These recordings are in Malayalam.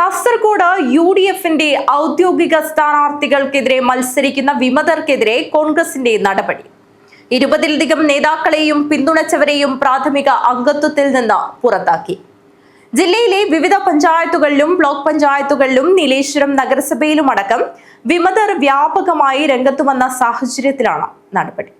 കാസർഗോഡ് UDFന്റെ ഔദ്യോഗിക സ്ഥാനാർത്ഥികൾക്കെതിരെ മത്സരിക്കുന്ന വിമതർക്കെതിരെ കോൺഗ്രസിന്റെ നടപടി. 20-ലധികം നേതാക്കളെയും പിന്തുണച്ചവരെയും പ്രാഥമിക അംഗത്വത്തിൽ നിന്ന് പുറത്താക്കി. ജില്ലയിലെ വിവിധ പഞ്ചായത്തുകളിലും ബ്ലോക്ക് പഞ്ചായത്തുകളിലും നീലേശ്വരം നഗരസഭയിലുമടക്കം വിമതർ വ്യാപകമായി രംഗത്തു വന്ന സാഹചര്യത്തിലാണ് നടപടി.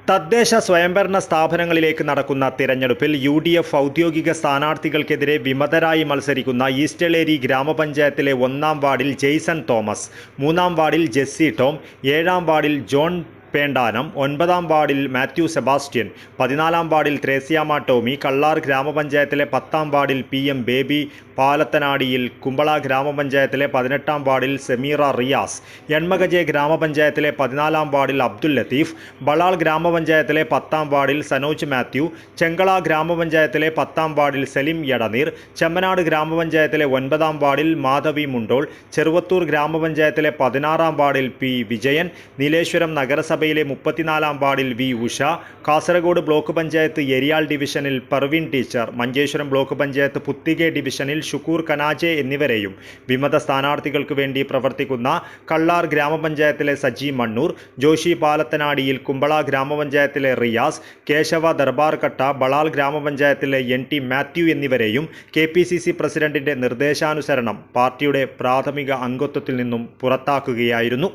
തദ്ദേശ സ്വയംഭരണ സ്ഥാപനങ്ങളിലേക്ക് നടക്കുന്ന തിരഞ്ഞെടുപ്പിൽ UDF ഔദ്യോഗിക സ്ഥാനാർത്ഥികൾക്കെതിരെ വിമതരായി മത്സരിക്കുന്ന ഈസ്റ്റലേരി ഗ്രാമപഞ്ചായത്തിലെ 1-ാം വാർഡിൽ ജെയ്സൺ തോമസ്, 3-ാം വാർഡിൽ ജെസ്സി ടോം, 7-ാം വാർഡിൽ ജോൺ പേണ്ടാനം, 9-ാം വാർഡിൽ മാത്യു സെബാസ്റ്റ്യൻ, 14-ാം വാർഡിൽ ത്രേസ്യാമ്മ ടോമി, കള്ളാർ ഗ്രാമപഞ്ചായത്തിലെ 10-ാം വാർഡിൽ PM ബേബി, പാലത്തനാടിയിൽ കുമ്പള ഗ്രാമപഞ്ചായത്തിലെ 18-ാം വാർഡിൽ സമീറ റിയാസ്, എൺമകജെ ഗ്രാമപഞ്ചായത്തിലെ 14-ാം വാർഡിൽ അബ്ദുൽ ലത്തീഫ്, ബളാൾ ഗ്രാമപഞ്ചായത്തിലെ 10-ാം വാർഡിൽ സനോജ് മാത്യു, ചെങ്കള ഗ്രാമപഞ്ചായത്തിലെ 10-ാം വാർഡിൽ സലിം യടനീർ, ചെമ്മനാട് ഗ്രാമപഞ്ചായത്തിലെ 9-ാം വാർഡിൽ മാധവി മുണ്ടോൾ, ചെറുവത്തൂർ ഗ്രാമപഞ്ചായത്തിലെ 16-ാം വാർഡിൽ P വിജയൻ, നീലേശ്വരം നഗരസഭയിലെ 34-ാം വാർഡിൽ V ഉഷ, കാസർഗോഡ് ബ്ലോക്ക് പഞ്ചായത്ത് എരിയാൾ ഡിവിഷനിൽ പർവീൻ ടീച്ചർ, മഞ്ചേശ്വരം ബ്ലോക്ക് പഞ്ചായത്ത് പുത്തികെ ഡിവിഷനിൽ ഷുക്കൂർ കനാജെ എന്നിവരെയും വിമത സ്ഥാനാർത്ഥികൾക്ക് വേണ്ടി പ്രവർത്തിക്കുന്ന കള്ളാർ ഗ്രാമപഞ്ചായത്തിലെ സജി മണ്ണൂർ, ജോഷി പാലത്തനാടിയിൽ കുമ്പള ഗ്രാമപഞ്ചായത്തിലെ റിയാസ്, കേശവ ദർബാർകട്ട, ബളാൽ ഗ്രാമപഞ്ചായത്തിലെ NT മാത്യു എന്നിവരെയും KPCC പ്രസിഡന്റിന്റെ നിർദ്ദേശാനുസരണം പാർട്ടിയുടെ പ്രാഥമിക അംഗത്വത്തിൽ നിന്നും പുറത്താക്കുകയായിരുന്നു.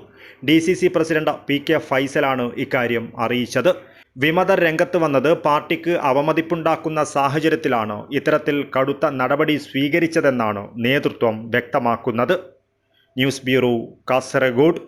DCC പ്രസിഡന്റ് PK ഫൈസലാണ് ഇക്കാര്യം അറിയിച്ചത്. വിമതർ രംഗത്ത് വന്നത് പാർട്ടിക്ക് അവമതിപ്പുണ്ടാക്കുന്ന സാഹചര്യത്തിലാണ് ഇത്തരത്തിൽ കടുത്ത നടപടി സ്വീകരിച്ചതെന്നാണ് നേതൃത്വം വ്യക്തമാക്കുന്നത്. News bureau, Kasaragod.